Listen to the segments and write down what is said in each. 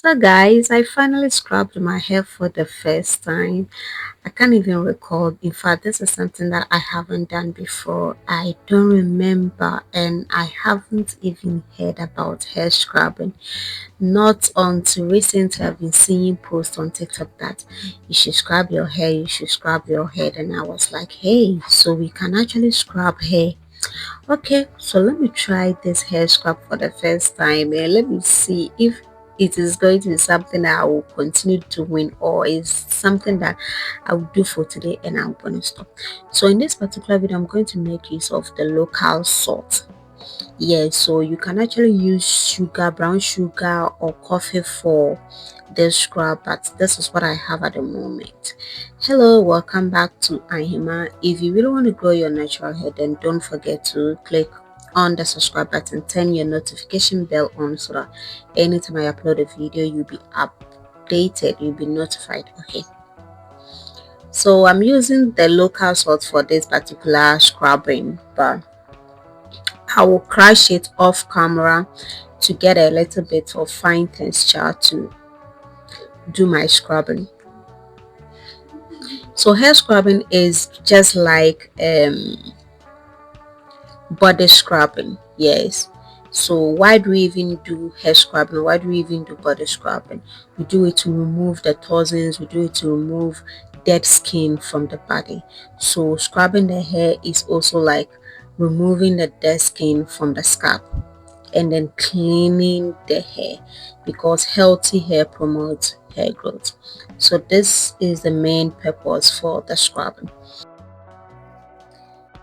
So guys, I finally scrubbed my hair for the first time. I can't even recall. In fact, this is something that I haven't done before. I don't remember and I haven't even heard about hair scrubbing. Not until recently I've been seeing posts on TikTok that you should scrub your hair, you should scrub your head, and I was like, hey, so we can actually scrub hair. Okay, so let me try this hair scrub for the first time and let me see if it is going to be something that I will continue doing or is something that I will do for today and I'm going to stop. So in this particular video, I'm going to make use of the local salt. Yeah, so you can actually use sugar, brown sugar or coffee for this scrub, but this is what I have at the moment. Hello, welcome back to Ahima. If you really want to grow your natural hair, then don't forget to click on the subscribe button, turn your notification bell on so that anytime I upload a video, you'll be updated, you'll be notified. Okay, so I'm using the local salt for this particular scrubbing, but I will crush it off camera to get a little bit of fine texture to do my scrubbing. So hair scrubbing is just like body scrubbing. Yes. So why do we even do hair scrubbing? Why do we even do body scrubbing? We do it to remove the toxins, we do it to remove dead skin from the body. So scrubbing the hair is also like removing the dead skin from the scalp and then cleaning the hair because healthy hair promotes hair growth. So this is the main purpose for the scrubbing.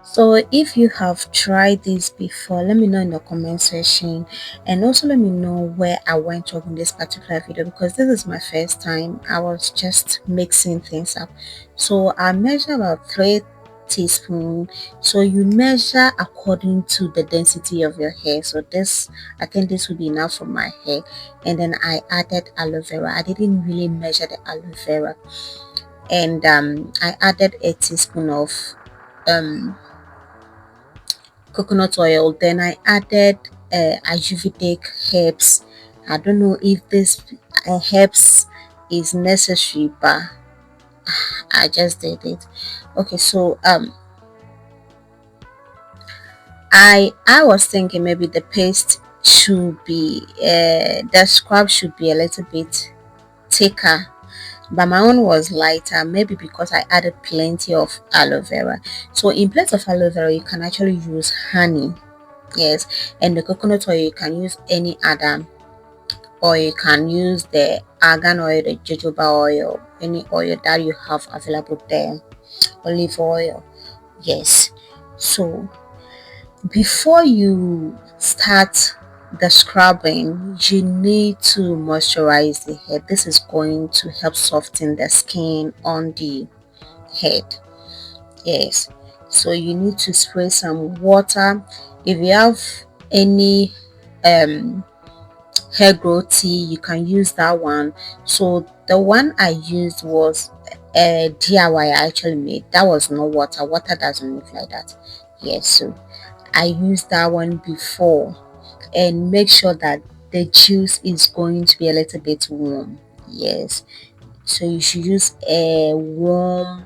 So if you have tried this before, let me know in the comment section and also let me know where I went wrong in this particular video because this is my first time. I was just mixing things up. So I measure about 3 teaspoons. So you measure according to the density of your hair. So this, I think this will be enough for my hair. And then I added aloe vera. I didn't really measure the aloe vera. And I added a teaspoon of um coconut oil. Then I added ayurvedic herbs. I don't know if this herbs is necessary, but I just did it. Okay, so I was thinking maybe the paste should be the scrub should be a little bit thicker, but my own was lighter, maybe because I added plenty of aloe vera. So in place of aloe vera you can actually use honey. Yes, and the coconut oil you can use any other, or you can use the argan oil, the jojoba oil, any oil that you have available there, olive oil. Yes, so before you start the scrubbing you need to moisturize the head. This is going to help soften the skin on the head. Yes, so you need to spray some water. If you have any um hair growth tea, you can use that one. So the one I used was a DIY I actually made. That was not water doesn't look like that. Yes, so I used that one before, and make sure that the juice is going to be a little bit warm. Yes, so you should use a warm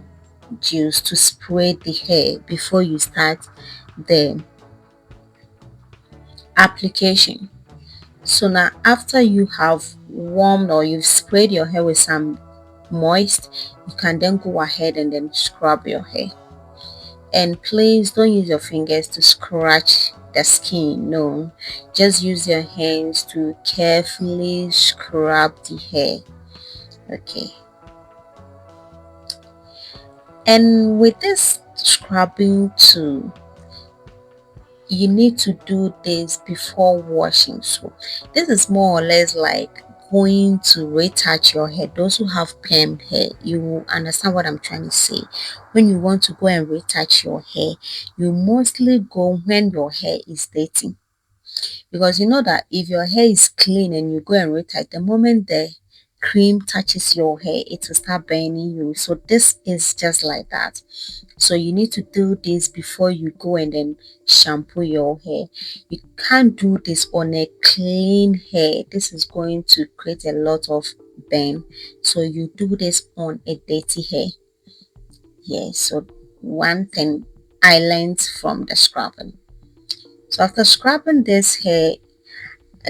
juice to spray the hair before you start the application. So now after you have warmed or you've sprayed your hair with some moist, you can then go ahead and then scrub your hair. And please don't use your fingers to scratch the skin. No, just use your hands to carefully scrub the hair. Okay, and with this scrubbing too, you need to do this before washing. So this is more or less like going to retouch your hair. Those who have permed hair, you will understand what I'm trying to say. When you want to go and retouch your hair, you mostly go when your hair is dirty, because you know that if your hair is clean and you go and retouch, the moment cream touches your hair, it will start burning you. So this is just like that. So you need to do this before you go and then shampoo your hair. You can't do this on a clean hair. This is going to create a lot of burn. So you do this on a dirty hair. Yeah, so one thing I learned from the scrubbing. So after scrubbing this hair,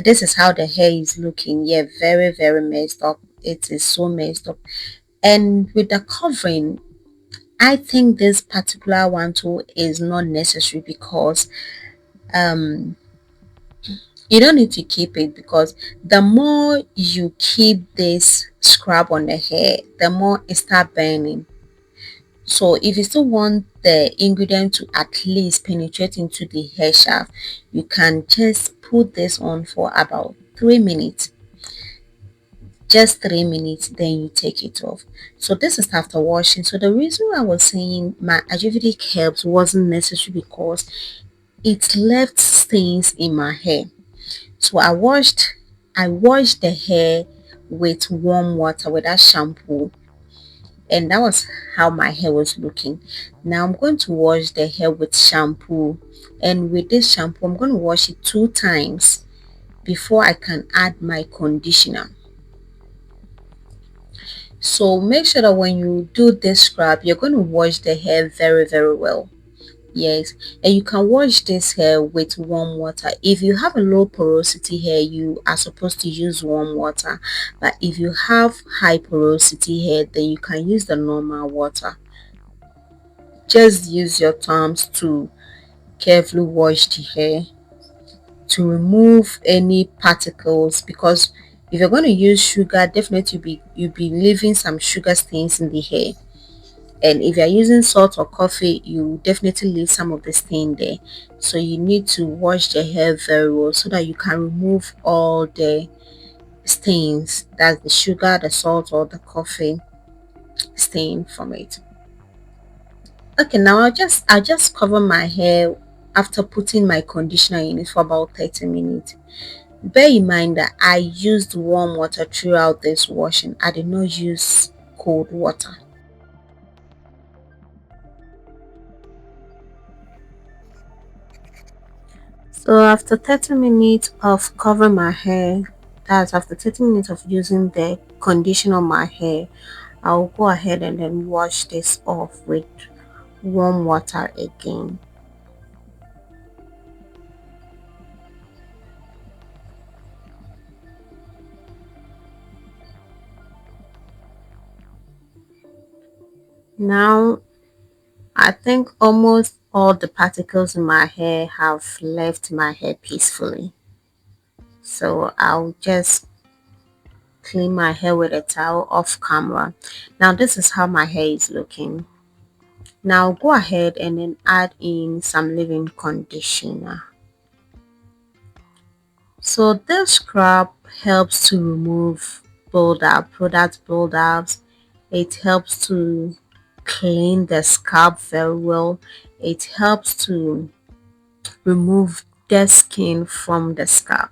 this is how the hair is looking. Yeah, very, very messed up. It is so messed up. And with the covering, I think this particular one too is not necessary because um you don't need to keep it, because the more you keep this scrub on the hair, the more it start burning. So if you still want the ingredient to at least penetrate into the hair shaft, you can just put this on for about 3 minutes. Just 3 minutes, then you take it off. So this is after washing. So the reason I was saying my Ayurvedic herbs wasn't necessary because it left stains in my hair. So I washed the hair with warm water with that shampoo, and that was how my hair was looking. Now I'm going to wash the hair with shampoo, and with this shampoo I'm going to wash it 2 times before I can add my conditioner. So make sure that when you do this scrub, you're going to wash the hair very, very well. Yes, and you can wash this hair with warm water. If you have a low porosity hair, you are supposed to use warm water. But if you have high porosity hair, then you can use the normal water. Just use your thumbs to carefully wash the hair to remove any particles, because if you're going to use sugar, definitely you'll be leaving some sugar stains in the hair. And if you're using salt or coffee, you definitely leave some of the stain there. So you need to wash the hair very well so that you can remove all the stains, that's the sugar, the salt, or the coffee stain from it. Okay, now I'll just cover my hair after putting my conditioner in it for about 30 minutes. Bear in mind that I used warm water throughout this washing. I did not use cold water. So after 30 minutes of covering my hair, that's after 30 minutes of using the conditioner on my hair, I'll go ahead and then wash this off with warm water again. Now I think almost all the particles in my hair have left my hair peacefully. So I'll just clean my hair with a towel off camera. Now this is how my hair is looking. Now go ahead and then add in some leave-in conditioner. So this scrub helps to remove buildup, product buildups. It helps to clean the scalp very well. It helps to remove dead skin from the scalp.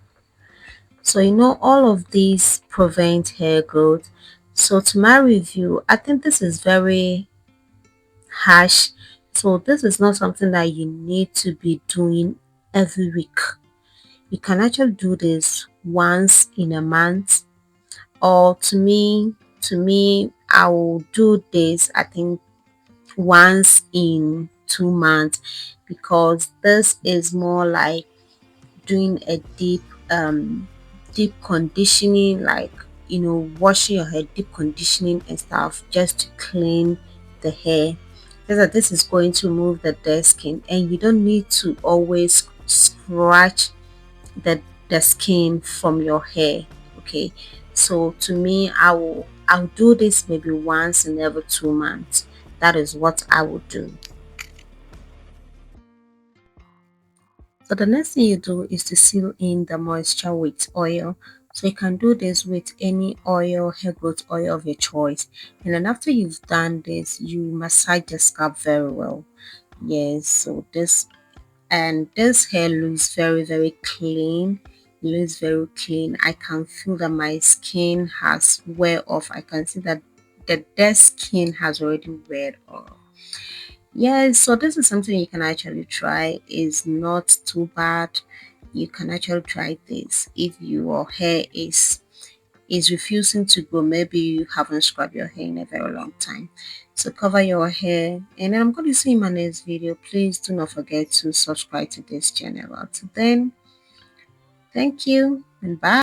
So all of these prevent hair growth. So to my review, I think this is very harsh. So this is not something that you need to be doing every week. You can actually do this once in a month, or to me I will do this, I think, once in 2 months, because this is more like doing a deep conditioning, like washing your hair, deep conditioning and stuff, just to clean the hair. Just that this is going to remove the dead skin, and you don't need to always scratch the skin from your hair. Okay, so to me, I'll do this maybe once in every 2 months. That is what I would do. So the next thing you do is to seal in the moisture with oil. So you can do this with any oil, hair growth oil of your choice. And then after you've done this, you massage the scalp very well. Yes, so this hair looks very, very clean. It looks very clean. I can feel that my skin has wear off. I can see that the dead skin has already wear off. Yes, so this is something you can actually try. It's not too bad. You can actually try this if your hair is refusing to grow. Maybe you haven't scrubbed your hair in a very long time. So cover your hair, and then I'm going to see you in my next video. Please do not forget to subscribe to this channel. Until then, thank you and bye.